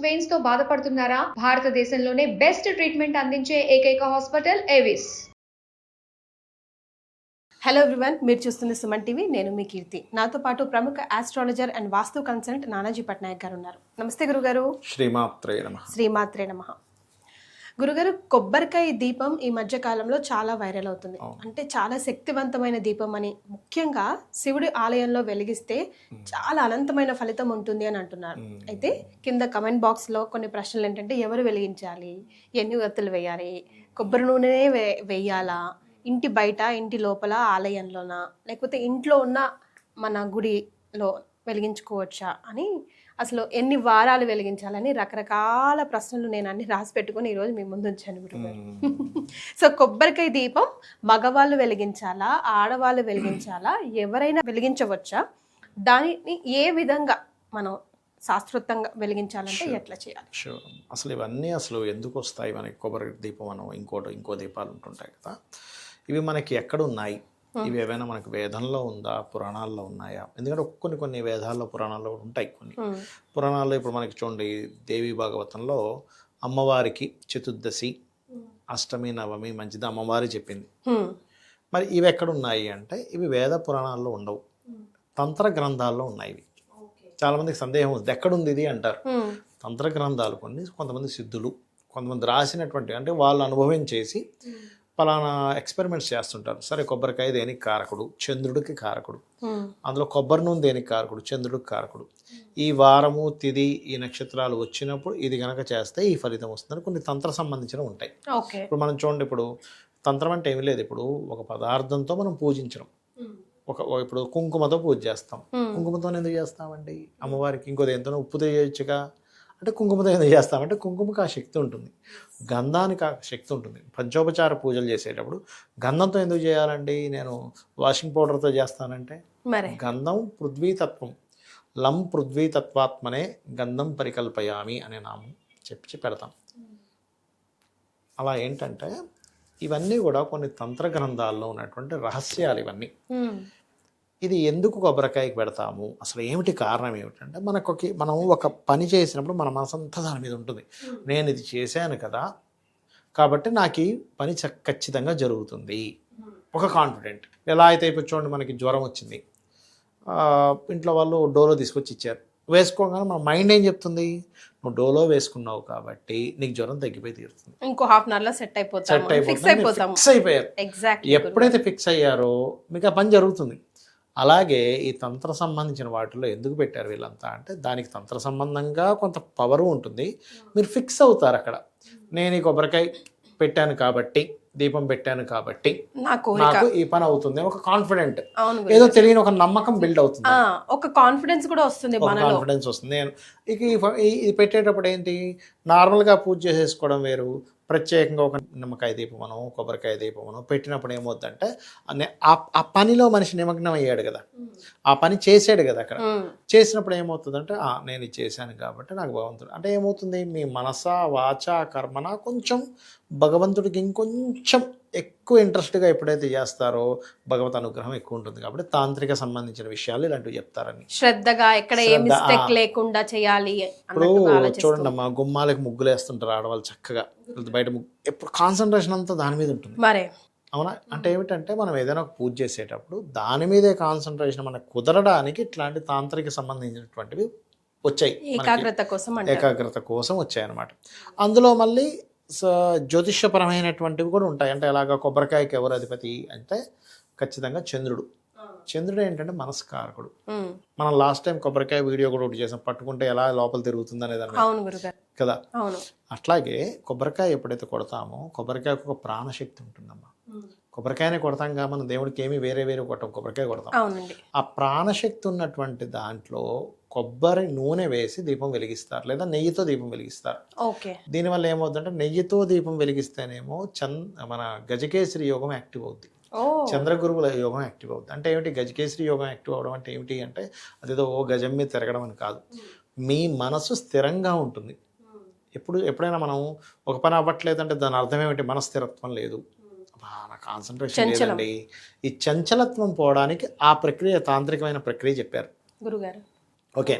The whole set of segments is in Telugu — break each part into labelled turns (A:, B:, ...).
A: వెయిన్స్ తో బాధపడుతున్నారా? భారతదేశంలోనే బెస్ట్ ట్రీట్మెంట్ అందించే ఏకైక హాస్పిటల్ ఏవిస్.
B: హలో ఎవ్రీవన్, మీరు చూస్తుంది సుమన్ టీవీ. నేను మీ కీర్తి. నాతో పాటు ప్రముఖ astrologer and vastu consultant Nanaji Patnaik గారు ఉన్నారు. నమస్తే గురుగారు.
C: శ్రీమాత్రే నమః.
B: శ్రీమాత్రే నమః. గురుగారు, కొబ్బరికాయ దీపం ఈ మధ్య కాలంలో చాలా వైరల్ అవుతుంది. అంటే చాలా శక్తివంతమైన దీపం అని, ముఖ్యంగా శివుడి ఆలయంలో వెలిగిస్తే చాలా అనంతమైన ఫలితం ఉంటుంది అని అంటున్నారు. అయితే కింద కమెంట్ బాక్స్లో కొన్ని ప్రశ్నలు ఏంటంటే, ఎవరు వెలిగించాలి, ఎన్ని ఒత్తులు వేయాలి, కొబ్బరి నూనె వేయాలా, ఇంటి బయట, ఇంటి లోపల, ఆలయంలోనా, లేకపోతే ఇంట్లో ఉన్న మన గుడిలో వెలిగించుకోవచ్చా అని, అసలు ఎన్ని వారాలు వెలిగించాలని రకరకాల ప్రశ్నలు నేను అన్ని రాసి పెట్టుకుని ఈరోజు మీ ముందు ఉంచాను గురుగారు. సో కొబ్బరికాయ దీపం మగవాళ్ళు వెలిగించాలా, ఆడవాళ్ళు వెలిగించాలా, ఎవరైనా వెలిగించవచ్చా, దానిని ఏ విధంగా మనం శాస్త్రోక్తంగా వెలిగించాలంటే ఎట్లా చేయాలి?
C: అసలు ఇవన్నీ అసలు ఎందుకు వస్తాయి మనకి? కొబ్బరి దీపం మనం ఇంకో దీపాలు ఉంటుంటాయి కదా, ఇవి మనకి ఎక్కడ ఉన్నాయి? ఇవి ఏవైనా మనకు వేదంలో ఉందా, పురాణాల్లో ఉన్నాయా? ఎందుకంటే కొన్ని వేదాల్లో, పురాణాల్లో ఉంటాయి. కొన్ని పురాణాల్లో ఇప్పుడు మనకి చూడండి, దేవి భాగవతంలో అమ్మవారికి చతుర్దశి, అష్టమి, నవమి మంచిది అమ్మవారి చెప్పింది. మరి ఇవి ఎక్కడ ఉన్నాయి అంటే, ఇవి వేద పురాణాల్లో ఉండవు, తంత్ర గ్రంథాల్లో ఉన్నాయి. ఇవి చాలామందికి సందేహం ఉంది, ఎక్కడుంది ఇది అంటారు. తంత్ర గ్రంథాలు కొంతమంది సిద్ధులు, కొంతమంది రాసినటువంటి, అంటే వాళ్ళు అనుభవించేసి పలానా ఎక్స్పెరిమెంట్స్ చేస్తుంటారు. సరే, కొబ్బరికాయ దేనికి కారకుడు? చంద్రుడికి కారకుడు. అందులో కొబ్బరి నూనె దేనికి కారకుడు? చంద్రుడికి కారకుడు. ఈ వారము, తిథి, ఈ నక్షత్రాలు వచ్చినప్పుడు ఇది కనుక చేస్తే ఈ ఫలితం వస్తుందని కొన్ని తంత్ర సంబంధించినవి ఉంటాయి. ఇప్పుడు మనం చూడండి, ఇప్పుడు తంత్రం అంటే ఏమి లేదు, ఇప్పుడు ఒక పదార్థంతో మనం పూజించడం. ఇప్పుడు కుంకుమతో పూజ చేస్తాం. కుంకుమతో ఎందుకు చేస్తామండి? అమ్మవారికి ఇంకో దేంతో ఉప్పుతో చేయొచ్చుగా, అంటే కుంకుమతో ఎందుకు చేస్తామంటే కుంకుమకు ఆ శక్తి ఉంటుంది, గంధానికి ఆ శక్తి ఉంటుంది. పంచోపచార పూజలు చేసేటప్పుడు గంధంతో ఎందుకు చేయాలండి? నేను వాషింగ్ పౌడర్తో చేస్తానంటే, గంధం పృథ్వీతత్వం, లం పృథ్వీతత్వాత్మనే గంధం పరికల్పయామి అనే నామం చెప్పి పెడతాం. అలా ఏంటంటే ఇవన్నీ కూడా కొన్ని తంత్ర గ్రంథాల్లో ఉన్నటువంటి రహస్యాలు ఇవన్నీ. ఇది ఎందుకు కొబ్బరికాయకి పెడతాము, అసలు ఏమిటి కారణం ఏమిటంటే, మనం ఒక పని చేసినప్పుడు మన మనసంతా దాని మీద ఉంటుంది. నేను ఇది చేశాను కదా, కాబట్టి నాకు ఈ పని ఖచ్చితంగా జరుగుతుంది, ఒక కాన్ఫిడెంట్. ఎలా అయితే ఇప్పుడు చూడండి, మనకి జ్వరం వచ్చింది, ఇంట్లో వాళ్ళు డోలో తీసుకొచ్చి ఇచ్చారు, వేసుకోగానే మన మైండ్ ఏం చెప్తుంది? నువ్వు డోలో వేసుకున్నావు కాబట్టి నీకు జ్వరం తగ్గిపోయి తీరుతుంది,
B: ఇంకో హాఫ్ అన్ అవర్లో సెట్ అయిపోయారు.
C: ఎప్పుడైతే ఫిక్స్ అయ్యారో మీకు ఆ పని జరుగుతుంది. అలాగే ఈ తంత్ర సంబంధించిన వాటిలో ఎందుకు పెట్టారు వీళ్ళంతా అంటే, దానికి తంత్ర సంబంధంగా కొంత పవరు ఉంటుంది. మీరు ఫిక్స్ అవుతారు అక్కడ, నేను ఈ కొబ్బరికాయ పెట్టాను కాబట్టి, దీపం పెట్టాను కాబట్టి నాకు ఈ పని అవుతుంది, ఒక కాన్ఫిడెంట్, ఏదో తెలియని ఒక నమ్మకం బిల్డ్ అవుతుంది,
B: ఒక కాన్ఫిడెన్స్ కూడా వస్తుంది,
C: కాన్ఫిడెన్స్ వస్తుంది. నేను ఇది పెట్టేటప్పుడు ఏంటి, నార్మల్గా పూజ చేసేసుకోవడం వేరు, ప్రత్యేకంగా ఒక నిమ్మకాయ దీపమనో కొబ్బరికాయ దీపమనో పెట్టినప్పుడు ఏమవుతుందంటే, ఆ పనిలో మనిషి నిమగ్నం అయ్యాడు కదా, ఆ పని చేసాడు కదా, అక్కడ చేసినప్పుడు ఏమవుతుందంటే, నేను ఇది చేశాను కాబట్టి నాకు భగవంతుడు, అంటే ఏమవుతుంది, మీ మనస, వాచ, కర్మన కొంచెం భగవంతుడికి ఇంకొంచెం ఎక్కువ ఇంట్రెస్ట్గా ఎప్పుడైతే చేస్తారో భగవత్ అనుగ్రహం ఎక్కువ ఉంటుంది. కాబట్టి తాంత్రిక సంబంధించిన విషయాలు ఇలాంటివి చెప్తారని,
B: శ్రద్ధగా ఎక్కడ ఏ మిస్టేక్ లేకుండా చేయాలి.
C: ఇప్పుడు చూడండి అమ్మా, గుమ్మాలకి ముగ్గులు వేస్తుంటారు ఆడవాళ్ళు చక్కగా, బయట ఎప్పుడు కాన్సన్ట్రేషన్ అంతా దాని మీద ఉంటుంది. అవునా? అంటే ఏమిటంటే, మనం ఏదైనా ఒక పూజ చేసేటప్పుడు దాని మీదే కాన్సన్ట్రేషన్ మనకు కుదరడానికి ఇట్లాంటి తాంత్రిక సంబంధించినటువంటివి వచ్చాయి, ఏకాగ్రత కోసం వచ్చాయి అన్నమాట. అందులో మళ్ళీ జ్యోతిష్యపరమైనటువంటివి కూడా ఉంటాయి. అంటే ఎలాగా, కొబ్బరికాయకి ఎవరు అధిపతి అంటే ఖచ్చితంగా చంద్రుడు. చంద్రుడు ఏంటంటే మనస్కారకుడు. మనం లాస్ట్ టైం కొబ్బరికాయ వీడియో కూడా ఒకటి చేసాం, పట్టుకుంటే ఎలా లోపల తిరుగుతుంది అనేది కదా. అట్లాగే కొబ్బరికాయ ఎప్పుడైతే కొడతామో, కొబ్బరికాయకు ఒక ప్రాణశక్తి ఉంటుందమ్మా. కొబ్బరికాయనే కొడతాం కదా మనం, దేవుడికి ఏమి వేరే కొట్టం, కొబ్బరికాయ కొడతాం. ఆ ప్రాణశక్తి ఉన్నటువంటి దాంట్లో కొబ్బరి నూనె వేసి దీపం వెలిగిస్తారు, లేదా నెయ్యితో దీపం వెలిగిస్తారు. దీనివల్ల ఏమవుతుందంటే, నెయ్యితో దీపం వెలిగిస్తేనేమో మన గజకేసరి యోగం యాక్టివ్ అవుద్ది, చంద్రగురువుల యోగం యాక్టివ్ అవుతుంది. అంటే ఏమిటి గజకేసరి యోగం యాక్టివ్ అవడం అంటే ఏమిటి అంటే, అదేదో ఓ గజం మీద తిరగడం అని కాదు, మీ మనసు స్థిరంగా ఉంటుంది. ఎప్పుడైనా మనం ఒక పని అవ్వట్లేదంటే దాని అర్థం ఏమిటి? మన స్థిరత్వం లేదు, కాన్సన్ట్రేషన్ లేదండి. ఈ చంచలత్వం పోవడానికి ఆ ప్రక్రియ తాంత్రికమైన ప్రక్రియ చెప్పారు
B: గురుగారు.
C: ఓకే.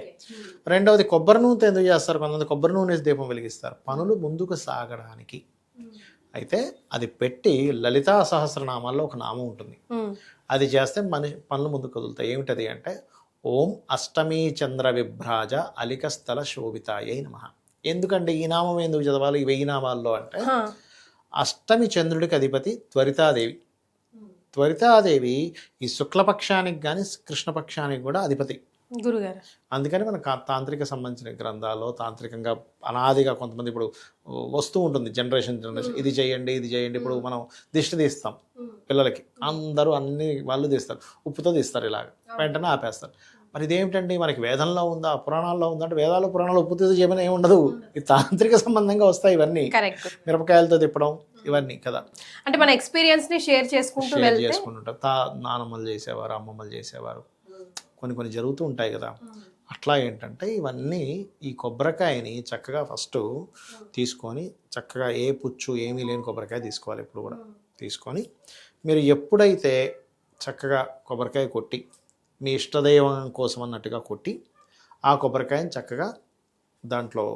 C: రెండవది కొబ్బరి నూనెతో ఎందుకు చేస్తారు? కొంతమంది కొబ్బరి నూనె వేసి దీపం వెలిగిస్తారు పనులు ముందుకు సాగడానికి. అయితే అది పెట్టి లలితా సహస్రనామాల్లో ఒక నామం ఉంటుంది, అది చేస్తే పనులు ముందుకు కదులుతాయి. ఏమిటది అంటే ఓం అష్టమీ చంద్ర విభ్రాజ అలిక స్థల శోభితాయై నమః. ఎందుకంటే ఈ నామం ఎందుకు చదవాలి ఈ 1000 నామాల్లో అంటే, అష్టమి చంద్రుడికి అధిపతి త్వరితాదేవి. త్వరితాదేవి ఈ శుక్లపక్షానికి కానీ కృష్ణపక్షానికి కూడా అధిపతి
B: గురుగారు.
C: అందుకని మన తాంత్రిక సంబంధించిన గ్రంథాల్లో తాంత్రికంగా అనాదిగా కొంతమంది ఇప్పుడు వస్తూ ఉంటుంది జనరేషన్ ఇది చేయండి ఇది చేయండి. ఇప్పుడు మనం దిష్టి తీస్తాం పిల్లలకి, అందరూ అన్ని వాళ్ళు తీస్తారు, ఉప్పుతో తీస్తారు, ఇలాగ వెంటనే ఆపేస్తారు. మరి ఇదేమిటండి మనకి వేదంలో ఉందా పురాణాల్లో ఉందా అంటే, వేదాలు పురాణాలు ఉప్పుతో చేయమని ఏమి ఉండదు, ఈ తాంత్రిక సంబంధంగా వస్తాయి ఇవన్నీ. మిరపకాయలతో తిప్పడం ఇవన్నీ కదా,
B: అంటే మన ఎక్స్పీరియన్స్ ని షేర్
C: చేసుకుంటుంటారు. నానమ్మలు చేసేవారు, అమ్మమ్మలు చేసేవారు, కొన్ని జరుగుతూ ఉంటాయి కదా. అట్లా ఏంటంటే ఇవన్నీ ఈ కొబ్బరికాయని చక్కగా ఫస్ట్ తీసుకొని చక్కగా ఏ పుచ్చు ఏమీ లేని కొబ్బరికాయ తీసుకోవాలి. ఎప్పుడు కూడా తీసుకొని మీరు ఎప్పుడైతే చక్కగా కొబ్బరికాయ కొట్టి మీ ఇష్టదైవం కోసం అన్నట్టుగా కొట్టి ఆ కొబ్బరికాయని చక్కగా దాంట్లో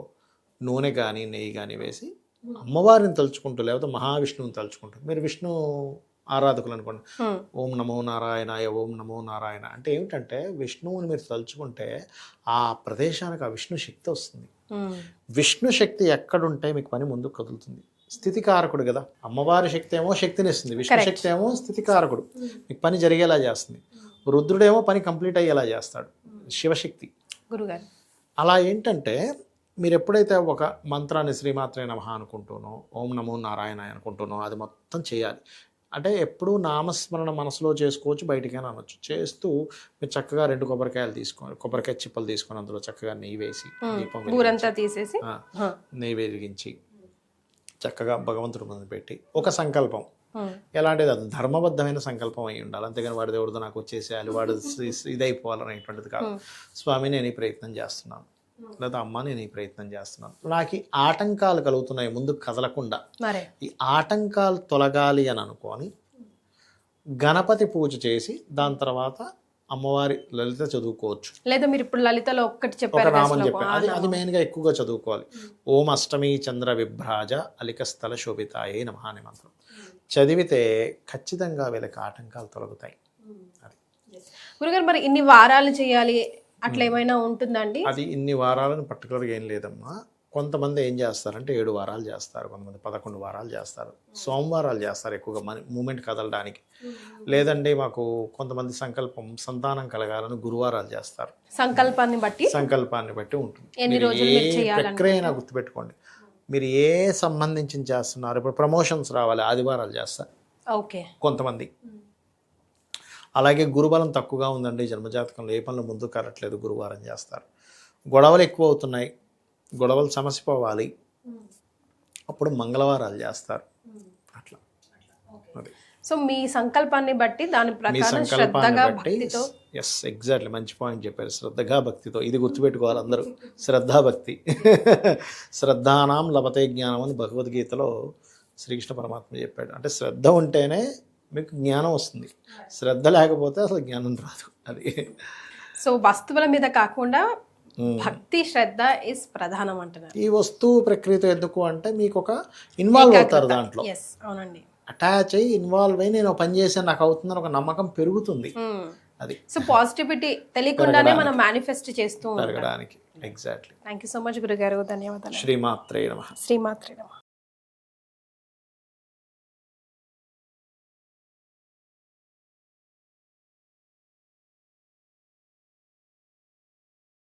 C: నూనె కానీ నెయ్యి కానీ వేసి అమ్మవారిని తలుచుకుంటూ లేకపోతే మహావిష్ణువుని తలుచుకుంటూ, మీరు విష్ణు ఆరాధకులు అనుకోండి, ఓం నమో నారాయణాయ ఓం నమో నారాయణ అంటే ఏమిటంటే విష్ణువుని మీరు తలుచుకుంటే ఆ ప్రదేశానికి ఆ విష్ణు శక్తి వస్తుంది. విష్ణు శక్తి ఎక్కడుంటే మీకు పని ముందుకు కదులుతుంది. స్థితికారకుడు కదా, అమ్మవారి శక్తి ఏమో శక్తినిస్తుంది, విష్ణు శక్తి ఏమో స్థితికారకుడు, మీకు పని జరిగేలా చేస్తుంది. రుద్రుడేమో పని కంప్లీట్ అయ్యేలా చేస్తాడు, శివశక్తి.
B: గురుగారు
C: అలా ఏంటంటే మీరు ఎప్పుడైతే ఒక మంత్రాన్ని శ్రీమాత్రే నమః అనుకుంటూనో ఓం నమో నారాయణ అనుకుంటూనో అది మొత్తం చేయాలి. అంటే ఎప్పుడూ నామస్మరణ మనసులో చేసుకోవచ్చు, బయటికైనా అనొచ్చు. చేస్తూ మీరు చక్కగా 2 కొబ్బరికాయలు తీసుకొని, కొబ్బరికాయ చిప్పలు తీసుకొని అందులో చక్కగా నెయ్యి వేసి
B: ఊరంతా తీసేసి
C: నెయ్యి వెలిగించి చక్కగా భగవంతుడి ముందు పెట్టి ఒక సంకల్పం, ఎలాంటిది అది ధర్మబద్ధమైన సంకల్పం అయి ఉండాలి. అంతేగాని వాడి దేవుడితో నాకు వచ్చేసేయాలి, వాడు ఇదైపోవాలనేటువంటిది కాదు. స్వామి నేను ఈ ప్రయత్నం చేస్తున్నాను, లేదా అమ్మ నేను ఈ ప్రయత్నం చేస్తున్నాను, నాకు ఈ ఆటంకాలు కలుగుతున్నాయి ముందుకు కదలకుండా, ఈ ఆటంకాలు తొలగాలి అని అనుకొని గణపతి పూజ చేసి దాని తర్వాత అమ్మవారి లలిత చదువుకోవచ్చు.
B: లేదా మీరు ఇప్పుడు లలితలో ఒక్కటి
C: ఒక నామం చెప్పాను, అది మెయిన్గా ఎక్కువగా చదువుకోవాలి. ఓం అష్టమి చంద్ర విభ్రాజ అలిక స్థల శోభితాయే నమః అనే మంత్రం చదివితే ఖచ్చితంగా వీళ్ళకి ఆటంకాలు తొలగుతాయి.
B: గురుగారు మరి ఇన్ని వారాలు చేయాలి అట్లా ఏమైనా ఉంటుందండి?
C: అది ఇన్ని వారాలను పర్టికులర్గా ఏం లేదమ్మా. కొంతమంది ఏం చేస్తారంటే 7 వారాలు చేస్తారు, కొంతమంది 11 వారాలు చేస్తారు, సోమవారాలు చేస్తారు ఎక్కువగా మూమెంట్ కదలడానికి. లేదండి మాకు కొంతమంది సంకల్పం సంతానం కలగాలని గురువారాలు చేస్తారు. సంకల్పాన్ని బట్టి ఉంటుంది. ఏ ప్రక్రియ అయినా గుర్తుపెట్టుకోండి, మీరు ఏ సంబంధించి చేస్తున్నారు. ఇప్పుడు ప్రమోషన్స్ రావాలి, ఆదివారాలు చేస్తారు కొంతమంది. అలాగే గురుబలం తక్కువగా ఉందండి జన్మజాతకంలో, ఏ పనులు ముందుకు కరట్లేదు, గురువారం చేస్తారు. గొడవలు ఎక్కువ అవుతున్నాయి, గొడవలు సమసిపోవాలి, అప్పుడు మంగళవారాలు చేస్తారు. అట్లా అది.
B: సో మీ సంకల్పాన్ని బట్టి దాని ప్రకారం శ్రద్ధగా భక్తితో.
C: ఎస్ ఎగ్జాక్ట్లీ, మంచి పాయింట్ చెప్పారు. శ్రద్ధగా భక్తితో, ఇది గుర్తుపెట్టుకోవాలి అందరూ. శ్రద్ధాభక్తి శ్రద్ధానాం లభతే జ్ఞానం అని భగవద్గీతలో శ్రీకృష్ణ పరమాత్మ చెప్పాడు. అంటే శ్రద్ధ ఉంటేనే మీకు జ్ఞానం వస్తుంది, శ్రద్ధ లేకపోతే అసలు జ్ఞానం రాదు. అది
B: సో వస్తువుల మీద కాకుండా భక్తి శ్రద్ధ ఇస్ ప్రధానం అంటున్నారు.
C: ఈ వస్తువు ప్రక్రియతో ఎందుకు అంటే మీకు ఒక ఇన్వాల్వ్ అవుతారు దాంట్లో.
B: అవునండి,
C: అటాచ్ అయ్యి ఇన్వాల్వ్ అయ్యి నేను పని చేసాను నాకు అవుతుందని ఒక నమ్మకం పెరుగుతుంది. అది
B: సో పాజిటివిటీ తెలియకుండానే మనం మేనిఫెస్ట్ చేస్తూ
C: పెరగడానికి. Exactly.
B: Thank you so much గురుగారు, ధన్యవాదాలు.
C: శ్రీమాత్రే నమః.
B: శ్రీమాత్రే నమః.